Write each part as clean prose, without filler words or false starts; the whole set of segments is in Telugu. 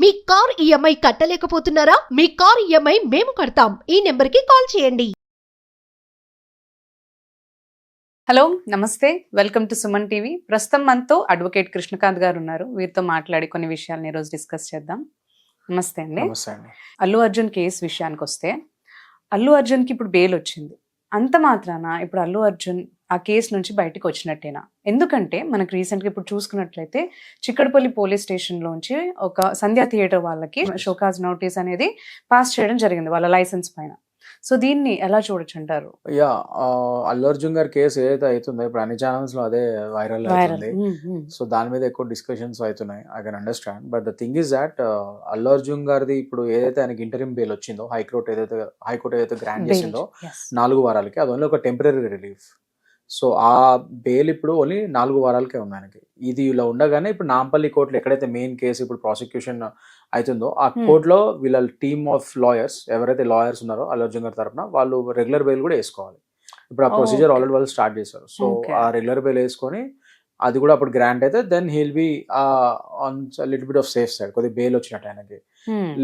మీ కార్ ఈఎంఐ కట్టలేకపోతున్నారా? మీ కార్ ఈఎంఐ మేము కడతాం. ఈ నెంబర్కి కాల్ చేయండి. హలో నమస్తే, వెల్కమ్ టు సుమన్ టీవీ. ప్రస్తుతం మనతో అడ్వకేట్ కృష్ణకాంత్ గారు ఉన్నారు. వీరితో మాట్లాడి కొన్ని విషయాలను ఈరోజు డిస్కస్ చేద్దాం. నమస్తే అండి. నమస్తే అండి. అల్లు అర్జున్ కేసు విషయానికి వస్తే, అల్లు అర్జున్కి ఇప్పుడు బెయిల్ వచ్చింది. అంత మాత్రాన ఇప్పుడు అల్లు అర్జున్ ఆ కేసు నుంచి బయటకు వచ్చినట్టేనా? ఎందుకంటే మనకు రీసెంట్గా ఇప్పుడు చూసుకున్నట్లయితే చిక్కడపల్లి పోలీస్ స్టేషన్లోంచి ఒక సంధ్యా థియేటర్ వాళ్ళకి షోకాజ్ నోటీస్ అనేది పాస్ చేయడం జరిగింది వాళ్ళ లైసెన్స్ పైన. సో దీన్ని ఎలా చూడొచ్చు అంటారు? యా, అల్లు అర్జున్ గారి కేసు ఏదైతే అవుతుందో ఇప్పుడు అన్ని ఛానల్స్ లో అదే వైరల్ అవుతుంది. సో దాని మీద ఎక్కువ డిస్కషన్స్ అవుతున్నాయి. I can understand. But the thing is that Allu Arjun గారిది ఇప్పుడు ఏదైతే ఆయనకి ఇంటరిమ్ బెయిల్ వచ్చిందో హైకోర్టు ఏదైతే గ్రాంట్ చేసిందో 4 వారాలకి, అది ఓన్లీ ఒక టెంపరీ రిలీఫ్. సో ఆ బెయిల్ ఇప్పుడు ఓన్లీ 4 వారాలకే ఉంది ఆయనకి. ఇది ఇలా ఉండగానే ఇప్పుడు నాంపల్లి కోర్టులో ఎక్కడైతే మెయిన్ కేసు ఇప్పుడు ప్రాసిక్యూషన్ అవుతుందో ఆ కోర్టులో వీళ్ళ టీమ్ ఆఫ్ లాయర్స్, ఎవరైతే లాయర్స్ ఉన్నారో అల్లు అర్జున్ గారి తరఫున, వాళ్ళు రెగ్యులర్ బెయిల్ కూడా వేసుకోవాలి. ఇప్పుడు ఆ ప్రొసీజర్ ఆల్రెడీ వాళ్ళు స్టార్ట్ చేశారు. సో ఆ రెగ్యులర్ బెయిల్ వేసుకొని అది కూడా అప్పుడు గ్రాంట్ అయితే then he'll be on little bit of safe side, కొద్దిగా బెయిల్ వచ్చినట్టు ఆయనకి.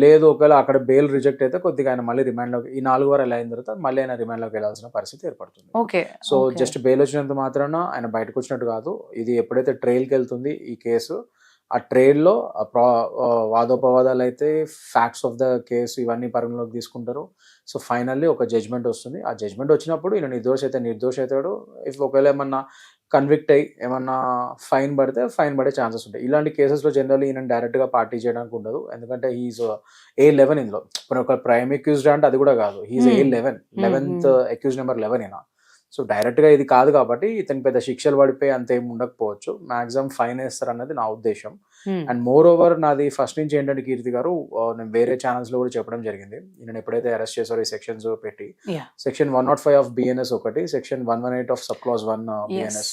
లేదు ఒకవేళ అక్కడ బెయిల్ రిజెక్ట్ అయితే కొద్దిగా ఆయన మళ్ళీ రిమాండ్ లోకి, ఈ 4 వారాలు అయిన తర్వాత మళ్ళీ ఆయన రిమాండ్ లోకి వెళ్ళాల్సిన పరిస్థితి ఏర్పడుతుంది. సో జస్ట్ బెయిల్ వచ్చినంత మాత్రాన ఆయన బయటకు వచ్చినట్టు కాదు. ఇది ఎప్పుడైతే ట్రయల్కి వెళ్తుంది ఈ కేసు, ఆ ట్రయల్లో వాదోపవాదాలు అయితే, ఫ్యాక్ట్స్ ఆఫ్ ద కేసు ఇవన్నీ పరిగణలోకి తీసుకుంటారు. సో ఫైనల్లీ ఒక జడ్జ్మెంట్ వస్తుంది. ఆ జడ్జ్మెంట్ వచ్చినప్పుడు ఈయన నిర్దోషి అవుతాడు. ఇఫ్ ఒకవేళ ఏమన్నా కన్విక్ట్ అయ్యి ఏమన్నా ఫైన్ పడే ఛాన్సెస్ ఉంటాయి. ఇలాంటి కేసెస్లో జనరల్లీ ఈయన డైరెక్ట్గా పార్టీ చేయడానికి ఉండదు. ఎందుకంటే హీఈస్ A11 ఇందులో. ఇప్పుడు ఒక ప్రైమ్ అక్యూజ్డ్ అంటే అది కూడా కాదు, he's A11, 11th accused number 11 ఈయన. సో డైరెక్ట్గా ఇది కాదు కాబట్టి ఇతను పెద్ద శిక్షలు పడిపోయి అంత ఏమి ఉండకపోవచ్చు. మాక్సిమం ఫైన్ వేస్తారు అన్నది నా ఉద్దేశం. అండ్ మోర్ ఓవర్ నాది ఫస్ట్ నుంచి ఏంటంటే కీర్తి గారు, నేను వేరే ఛానల్స్ లో కూడా చెప్పడం జరిగింది. నేను ఎప్పుడైతే అరెస్ట్ చేశారో ఈ సెక్షన్స్ పెట్టి, సెక్షన్ 105 ఆఫ్ BNS ఒకటి, section 118 of sub clause 1 BNS.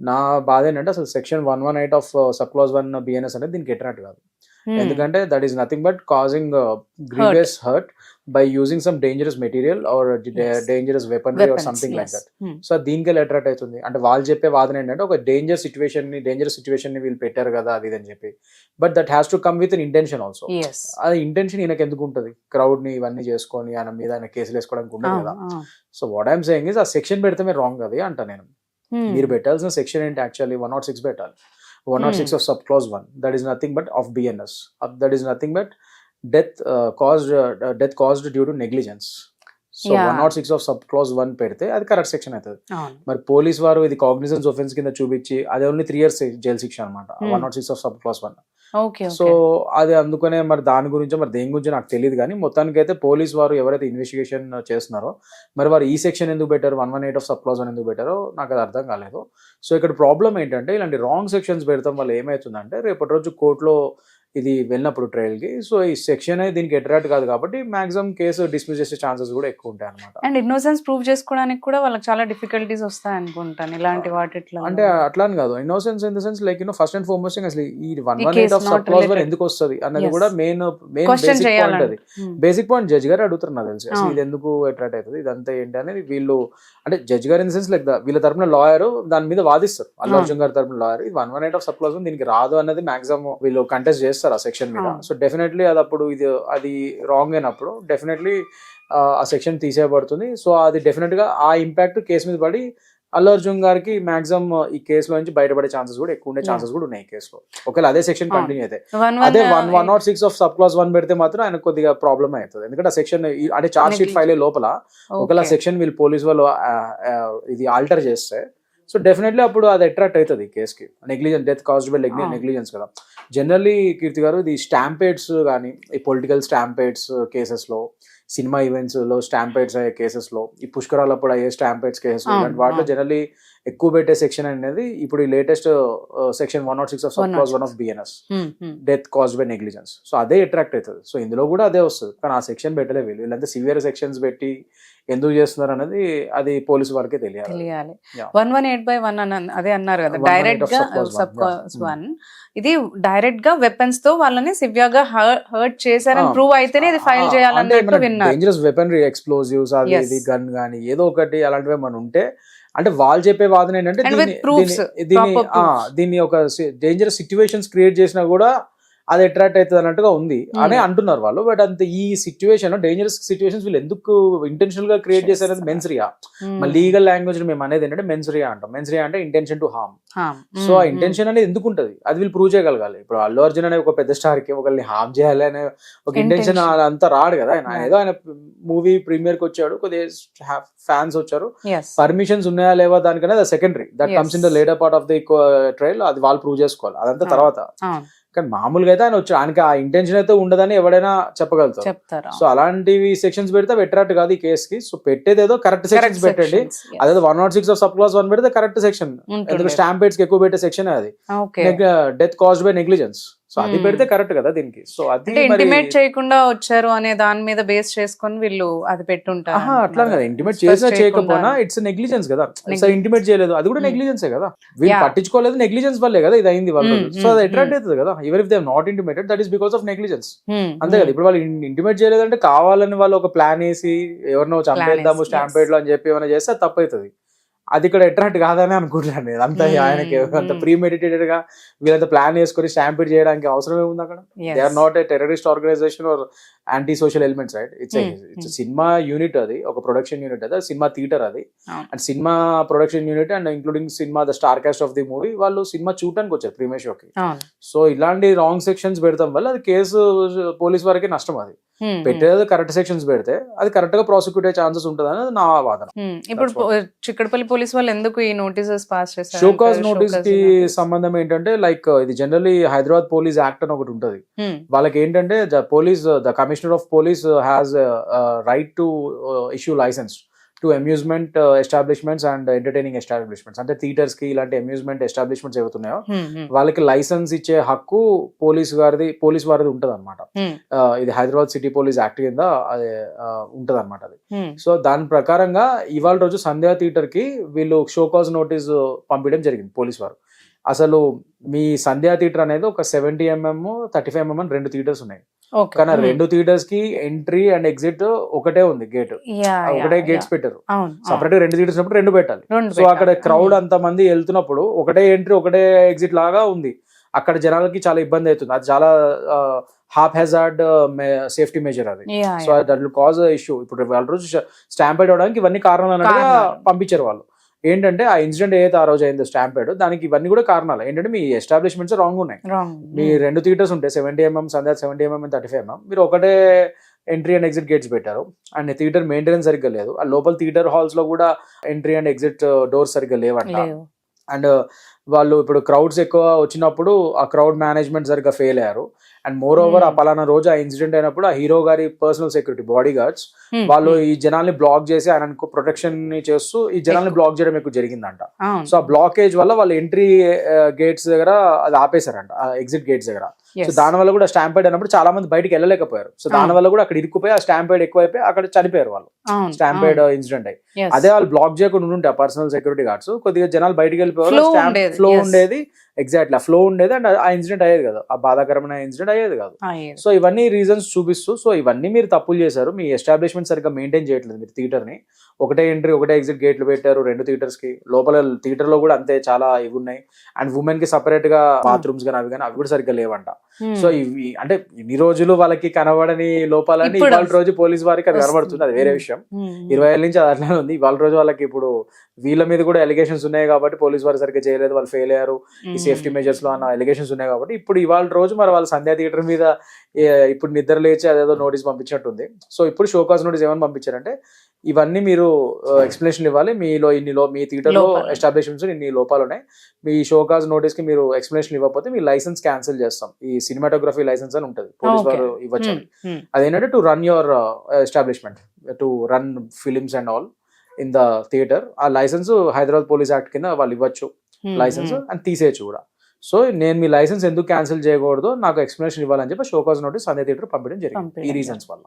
నా బాధ ఏంటంటే అసలు section 118 of sub clause 1 BNS అనేది దీనికి ఎట్టినట్టు కాదు. ఎందుకంటే that is nothing but causing grievous hurt by using some dangerous material or dangerous weaponry or something like that. So దీనికి అట్రాక్ట్ అవుతుంది. అంటే వాళ్ళు చెప్పే వాదన ఏంటంటే ఒక డేంజరస్ సిచ్యువేషన్ ని వీళ్ళు పెట్టారు కదా అది అని చెప్పి. But that has to come with an intention also. అది ఇంటెన్షన్ ఈయనకి ఎందుకు ఉంటుంది? క్రౌడ్ ని ఇవన్నీ చేసుకొని ఆయన మీద ఆయన కేసులు వేసుకోవడానికి ఉండదు కదా. So what I'm saying is ఆ సెక్షన్ పెడితే మీరు రాంగ్ అది అంట నేను. మీరు పెట్టాల్సిన సెక్షన్ ఏంటి? యాక్చువల్లీ 106 పెట్టాలి. 106 of subclause 1, that is nothing but of BNS, that is nothing but death caused due to negligence. So 106 of sub clause 1 పెడితే అది కరెక్ట్ సెక్షన్ అవుతుంది. మరి పోలీస్ వారు ఇది కాగ్నిజెన్స్ ఆఫెన్స్ కింద చూపించి అది ఓన్లీ 3 years జైలు శిక్ష అనమాట 106 ఆఫ్ సబ్ క్లాజ్ 1. సో అది అందుకనే మరి దాని గురించి మరి దేని గురించి నాకు తెలియదు. కానీ మొత్తానికి అయితే పోలీస్ వారు ఎవరైతే ఇన్వెస్టిగేషన్ చేస్తున్నారో మరి వారు ఈ సెక్షన్ ఎందుకు పెట్టారు, 118 ఆఫ్ సబ్ క్లాజ్ 1 ఎందుకు పెట్టారో నాకు అది అర్థం కాలేదు. సో ఇక్కడ ప్రాబ్లం ఏంటంటే ఇలాంటి రాంగ్ సెక్షన్స్ పెడతాం వల్ల ఏమవుతుందంటే రేపటి రోజు కోర్టులో ఇది వెళ్ళినప్పుడు ట్రయల్కి, సో ఈ సెక్షన్ దీనికి అట్రాక్ట్ కాదు కాబట్టి మాక్సిమం కేసు డిస్మిస్ చేసే ఛాన్సెస్ కూడా ఎక్కువ ఉంటాయి అనమాట. అండ్ ఇన్నోసెన్స్ ప్రూవ్ చేసుకోవడానికి కూడా వాళ్ళకి చాలా డిఫికల్టీస్ వస్తాయి అనుకుంటాను ఇలాంటి వాటిలో. అంటే అట్లా అని కాదు, innocence in the sense like first and foremost అసలు ఈ 118 ఆఫ్ సబ్ క్లాజ్ 1 ఎందుకు వస్తుంది అన్నది కూడా మెయిన్ బేసిక్ పాయింట్. అది బేసిక్ పాయింట్ జడ్జ్ గారు అడుగుతారు నాకు తెలిసి, అసలు ఇది ఎందుకు అట్రాక్ట్ అవుతుంది ఇదంతా ఏంటి అనేది. వీళ్ళు అంటే జడ్జ్ గారు ఇన్ ద సెన్స్ లైక్ వీళ్ళ తరపున లాయర్ దాని మీద వాదిస్తారు. అల్లు అర్జున్ గారి తరపున లాయర్ ఇది 118 ఆఫ్ సబ్ క్లాజ్ 1 దీనికి రాదు అన్నది మాక్సిమం వీళ్ళు కంటెస్ట్ చేస్తారు ఆ సెక్షన్ మీద. సో డెఫినెట్లీ అది అప్పుడు అది రాంగ్ అయినప్పుడు డెఫినెట్లీ ఆ సెక్షన్ తీసేయబడుతుంది. సో అది డెఫినెట్ గా ఆ ఇంపాక్ట్ కేసు మీద పడి అల్లు అర్జున్ గారికి మాక్సిమం ఈ కేసులో నుంచి బయటపడే ఛాన్సెస్ కూడా ఎక్కువ ఉండే ఛాన్సెస్ కూడా ఉన్నాయి ఈ కేసులో. ఒకవేళ అదే సెక్షన్ కంటిన్యూ అయితే, అదే 106 ఆఫ్ సబ్ క్లాజ్ 1 పెడితే మాత్రం ఆయన కొద్దిగా ప్రాబ్లమ్ అవుతుంది. ఎందుకంటే ఆ సెక్షన్ అంటే చార్జ్ షీట్ ఫైల్ లోపల ఒకవేళ సెక్షన్ వీళ్ళు పోలీస్ వాళ్ళు ఇది ఆల్టర్ చేస్తే సో డెఫినెట్లీ అప్పుడు అది అట్రాక్ట్ అవుతుంది ఈ కేసుకి. Negligence, death caused by negligence కదా. జనరల్లీ కీర్తి గారు ఇది స్టాంపేడ్స్ కానీ ఈ పొలిటికల్ స్టాంపేడ్స్ కేసెస్లో, సినిమా ఈవెంట్స్ లో స్టాంపేడ్స్ అయ్యే కేసెస్లో, ఈ పుష్కరాలప్పుడు అయ్యే స్టాంపేడ్స్ కేసెస్లో, ఇలాంటి వాటిలో జనరల్లీ ఎక్కువ పెట్టే సెక్షన్ అనేది ఇప్పుడు ఈ latest section 106 of sub clause 1 of BNS, death caused by negligence. So అదే అట్రాక్ట్ అవుతుంది. సో ఇందులో కూడా అదే వస్తుంది. కానీ ఆ సెక్షన్ పెట్టలే వీళ్ళంతా సివియర్ సెక్షన్స్ పెట్టి ఎందుకు చేస్తున్నారు అనేది అది పోలీసు వారికే తెలియాలి. 118/1 అదే అన్నారు కదా, డైరెక్ట్ గా సబ్ క్లాజ్ 1 ఇది డైరెక్ట్ గా వెపన్స్ తో వాళ్ళని సివియర్ గా హర్ట్ చేశారని ప్రూవ్ అయితేనే ఇది ఫైల్ చేయాలన్నట్టు విన్నారు. డేంజరస్ వెపనరీ, ఎక్స్ప్లోజివ్స్, అది గన్ గానీ ఏదో ఒకటి అలాంటివి మనం ఉంటే, అంటే వాళ్ళు చెప్పే వాదన ఏంటంటే దీన్ని ఒక డేంజరస్ సిచ్యువేషన్స్ క్రియేట్ చేసినా కూడా అది అట్రాక్ట్ అవుతుంది అన్నట్టుగా ఉంది అని అంటున్నారు వాళ్ళు. బట్ అంత ఈ సిచ్యువేషన్ డేంజరస్ సిచ్యువేషన్స్ వీళ్ళు ఎందుకు ఇంటెన్షనల్ గా క్రియేట్ చేశారనేది మెన్స్రియా. మన లీగల్ లాంగ్వేజ్ మేము అనేది ఏంటంటే మెన్స్రియా అంటాం. మెన్స్రియా అంటే ఇంటెన్షన్ టు హార్మ్. సో ఆ ఇంటెన్షన్ అనేది ఎందుకు ఉంటుంది అది వీళ్ళు ప్రూవ్ చేయగలగాలి. ఇప్పుడు అల్లు అర్జున్ అనే ఒక పెద్ద స్టార్ కి ఒకరిని హార్మ్ చేయాలి అనే ఒక ఇంటెన్షన్ అంతా రాడు కదా. ఆయన ఏదో ఆయన మూవీ ప్రీమియర్ కి వచ్చాడు, కొద్దిగా ఫ్యాన్స్ వచ్చారు, పర్మిషన్స్ ఉన్నాయా లేవా దానికనే secondary. That comes in the later part of the trial. అది వాళ్ళు ప్రూవ్ చేసుకోవాలి, అదంతా తర్వాత. కానీ మామూలుగా అయితే ఆయన వచ్చాడు, ఆయనకి ఆ ఇంటెన్షన్ అయితే ఉండదని ఎవడైనా చెప్పగలుగుతారు. సో అలాంటివి సెక్షన్స్ పెడితే అట్రాక్ట్ కాదు ఈ కేసు కి. సో పెట్టేది ఏదో కరెక్ట్ సెక్షన్స్ పెట్టండి. అదేదో 106 ఆఫ్ సబ్ క్లాస్ 1 పెడితే కరెక్ట్ సెక్షన్. ఎందుకంటే స్టాంపేడ్స్ కి ఎక్కువ పెట్టే సెక్షన్ అది, death caused by negligence. So అది పెడితే కరెక్ట్ కదా దీనికి. సో అది ఇంటిమేట్ చేయకుండా వచ్చారు అనే దాని మీద బేస్ చేసుకొని వీళ్ళు అది పెట్టుంటారు. అట్లా కదా, ఇంటిమేట్ చేసినా చేయకపోయినా ఇట్స్ నెగ్లిజెన్స్ కదా. ఇంటిమేట్ చేయలేదు, అది కూడా నెగ్లిజెన్సే కదా. వీళ్ళు పట్టించుకోలేదు, నెగ్లిజెన్స్ వల్లే కదా ఇది అయింది వాళ్ళు. సో అది అట్రాక్ట్ అవుతుంది కదా. Even if they not intimated, that is because of negligence. అంతే కదా. ఇప్పుడు వాళ్ళు ఇంటిమేట్ చేయలేదంటే కావాలని వాళ్ళు ఒక ప్లాన్ వేసి ఎవరినో చంపేద్దాము స్టాంపేడ్ లో అని చెప్పి ఏమైనా చేస్తే అది తప్పు అవుతుంది. అది ఇక్కడ అట్రాక్ట్ కాదని అనుకుంటున్నాను నేను. అంత ఆయనకి అంత ప్రీమెడిటేటెడ్ గా వీళ్ళంతా ప్లాన్ చేసుకుని స్టాంపేడ్ చేయడానికి అవసరం ఏముంది అక్కడ? They are not a terrorist organisation or anti social elements, right? It's cinema unit, అది ఒక ప్రొడక్షన్ యూనిట్, అది సినిమా థియేటర్ అది. And cinema production unit and including cinema the star cast of the movie వాళ్ళు సినిమా చూడటానికి వచ్చారు ప్రీమియర్ షోకి. సో ఇలాంటి రాంగ్ సెక్షన్స్ పెడతాం వల్ల అది కేసు పోలీస్ వారికి నష్టం. అది పెట్టేది కరెక్ట్ సెక్షన్స్ పెడితే అది కరెక్ట్ గా ప్రాసిక్యూట్ అయ్యే ఛాన్సెస్ ఉంటుంది అనేది నా వాదన. ఇప్పుడు చిక్కడపల్లి పోలీస్ వాళ్ళు ఎందుకు ఈ నోటీసెస్ పాస్ చేశారు? షోకాజ్ నోటీస్ కి సంబంధం ఏంటంటే, లైక్ ఇది జనరల్లీ హైదరాబాద్ పోలీస్ యాక్ట్ అని ఒకటి ఉంటుంది. వాళ్ళకి ఏంటంటే the commissioner of police has right to issue licence to amusement establishments and entertaining establishments. అంటే థియేటర్స్ కి ఇలాంటి అమ్యూజ్మెంట్ ఎస్టాబ్లిష్మెంట్స్ ఏవైతున్నాయో వాళ్ళకి లైసెన్స్ ఇచ్చే హక్కు పోలీస్ వారిది ఉంటది అనమాట. ఇది హైదరాబాద్ సిటీ పోలీస్ యాక్ట్ కింద అది ఉంటది అనమాట అది. సో దాని ప్రకారంగా ఇవాళ రోజు సంధ్యా థియేటర్ కి వీళ్ళు షోకాజ్ నోటీస్ పంపించడం జరిగింది పోలీస్ వారు. అసలు మీ సంధ్యా థియేటర్ అనేది ఒక 70mm 35mm అని 2 థియేటర్స్ ఉన్నాయి. కానీ 2 థియేటర్స్ కి ఎంట్రీ అండ్ ఎగ్జిట్ ఒకటే ఉంది, గేట్ ఒకటే గేట్స్ పెట్టారు. సపరేట్ గా 2 థియేటర్స్ ఉన్నప్పుడు 2 పెట్టాలి. సో అక్కడ క్రౌడ్ అంత మంది వెళ్తున్నప్పుడు ఒకటే ఎంట్రీ ఒకటే ఎగ్జిట్ లాగా ఉంది. అక్కడ జనాలకి చాలా ఇబ్బంది అవుతుంది. అది చాలా హాఫ్ హెజార్డ్ సేఫ్టీ మెజర్ అది. So that will cause issue. ఇప్పుడు వాళ్ళ రోజు స్టాంపేడ్ అవడానికి ఇవన్నీ కారణాలు అన్నట్టుగా పంపించారు వాళ్ళు. ఏంటంటే ఆ ఇన్సిడెంట్ ఏదైతే ఆ రోజు అయిందో స్టాంపేడ్, దానికి ఇవన్నీ కూడా కారణాలు. ఏంటంటే మీ ఎస్టాబ్లిష్మెంట్స్ రాంగ్ ఉన్నాయి. మీ 2 థియేటర్స్ ఉంటాయి, 70mm సంధ్యా 70mm 35mm. మీరు ఒకటే ఎంట్రీ అండ్ ఎగ్జిట్ గేట్స్ పెట్టారు. అండ్ థియేటర్ మెయింటెనెన్స్ సరిగ్గా లేదు. ఆ లోపల థియేటర్ హాల్స్ లో కూడా ఎంట్రీ అండ్ ఎగ్జిట్ డోర్స్ సరిగ్గా లేవంట. అండ్ వాళ్ళు ఇప్పుడు క్రౌడ్స్ ఎక్కువ వచ్చినప్పుడు ఆ క్రౌడ్ మేనేజ్మెంట్ సరిగ్గా ఫెయిల్ అయ్యారు. అండ్ మోర్ ఓవర్ ఆ పలానా రోజు ఆ ఇన్సిడెంట్ అయినప్పుడు ఆ హీరో గారి పర్సనల్ సెక్యూరిటీ బాడీ గార్డ్స్ వాళ్ళు ఈ జనాల్ని బ్లాక్ చేసి ఆయన ప్రొటెక్షన్ చేస్తూ ఈ జనాల్ని బ్లాక్ చేయడం ఎక్కువ జరిగిందంట. సో ఆ బ్లాకేజ్ వల్ల వాళ్ళు ఎంట్రీ గేట్స్ దగ్గర అది ఆపేశారంట, ఆ ఎగ్జిట్ గేట్స్ దగ్గర. సో దాని వల్ల కూడా స్టాంపేడ్ అయినప్పుడు చాలా మంది బయటకి వెళ్ళలేకపోయారు. సో దాని వల్ల కూడా అక్కడ ఇరుక్కుపోయి ఆ స్టాంపేడ్ ఎక్కువైపోయి అక్కడ చనిపోయారు వాళ్ళు, స్టాంపేడ్ ఇన్సిడెంట్ అయ్యి. అదే వాళ్ళు బ్లాక్ చేయకుండా ఉంటే ఆ పర్సనల్ సెక్యూరిటీ గార్డ్స్ కొద్దిగా జనాలు బయటకు వెళ్ళిపోయారు, ఫ్లో ఉండేది. ఎగ్జాక్ట్లీ ఆ ఫ్లో ఉండేది అండ్ ఆ ఇన్సిడెంట్ అయ్యేది కదా, ఆ బాధాకరమైన ఇన్సిడెంట్ అయ్యేది కాదు. సో ఇవన్నీ రీజన్స్ చూపిస్తూ, సో ఇవన్నీ మీరు తప్పులు చేశారు, మీ ఎస్టాబ్లిష్మెంట్ సరిగ్గా మెయింటైన్ చేయట్లేదు. మీరు థియేటర్ ని ఒకటే ఎంట్రీ ఒకటే ఎగ్జిట్ గేట్లు పెట్టారు 2 థియేటర్స్ కి. లోపల థియేటర్ లో కూడా అంతే చాలా ఇవి ఉన్నాయి. అండ్ ఉమెన్ కి సపరేట్ గా బాత్రూమ్స్ కానీ అవి కూడా సరిగ్గా లేవంట. సో ఇవి అంటే ఇన్ని రోజులు వాళ్ళకి కనబడని లోపాలని ఇవాళ రోజు పోలీస్ వారికి అది కనబడుతుంది, అది వేరే విషయం. 20 ఏళ్ళ నుంచి అది అట్లానే ఉంది. ఇవాళ రోజు వాళ్ళకి ఇప్పుడు వీళ్ళ మీద కూడా ఎలిగేషన్స్ ఉన్నాయి కాబట్టి పోలీస్ వారు సరిగ్గా చేయలేదు, వాళ్ళు ఫెయిల్ అయ్యారు ఈ సేఫ్టీ మెజర్స్ లో అన్న ఎలిగేషన్స్ ఉన్నాయి కాబట్టి ఇప్పుడు ఇవాళ రోజు మరి వాళ్ళ సంధ్యా థియేటర్ మీద ఇప్పుడు నిద్ర లేచి అదేదో నోటీస్ పంపించినట్టుంది. సో ఇప్పుడు షోకాజ్ నోటీస్ ఏమని పంపించారంటే, ఇవన్నీ మీరు ఎక్స్ప్లెనేషన్ ఇవ్వాలి, మీ థియేటర్ లో ఎస్టాబ్లిష్మెంట్స్ ఇన్ని లోపాలు ఉన్నాయి, మీ షోకాజ్ నోటీస్ కి మీరు ఎక్స్ప్లెనేషన్ ఇవ్వకపోతే మీ లైసెన్స్ క్యాన్సిల్ చేస్తాం. ఈ సినిమాటోగ్రఫీ లైసెన్స్ అని ఉంటుంది, పోలీస్ వారు ఇవ్వచ్చు. అదేంటంటే to run your establishment, to run films and all in the theatre. ఆ లైసెన్స్ హైదరాబాద్ పోలీస్ యాక్ట్ కింద వాళ్ళు ఇవ్వచ్చు లైసెన్స్ అండ్ తీసేయచ్చు కూడా. సో నేను మీ లైసెన్స్ ఎందుకు క్యాన్సిల్ చేయకూడదు, నాకు ఎక్స్ప్లెనేషన్ ఇవ్వాలని చెప్పి షోకాజ్ నోటీస్ సంధ్యా థియేటర్ పంపించడం జరిగింది ఈ రీజన్స్ వల్ల.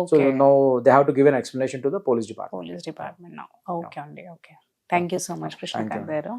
So no they have to give an explanation to the police department. Okay అండి, okay. Thank you so much Krishnakant గారు.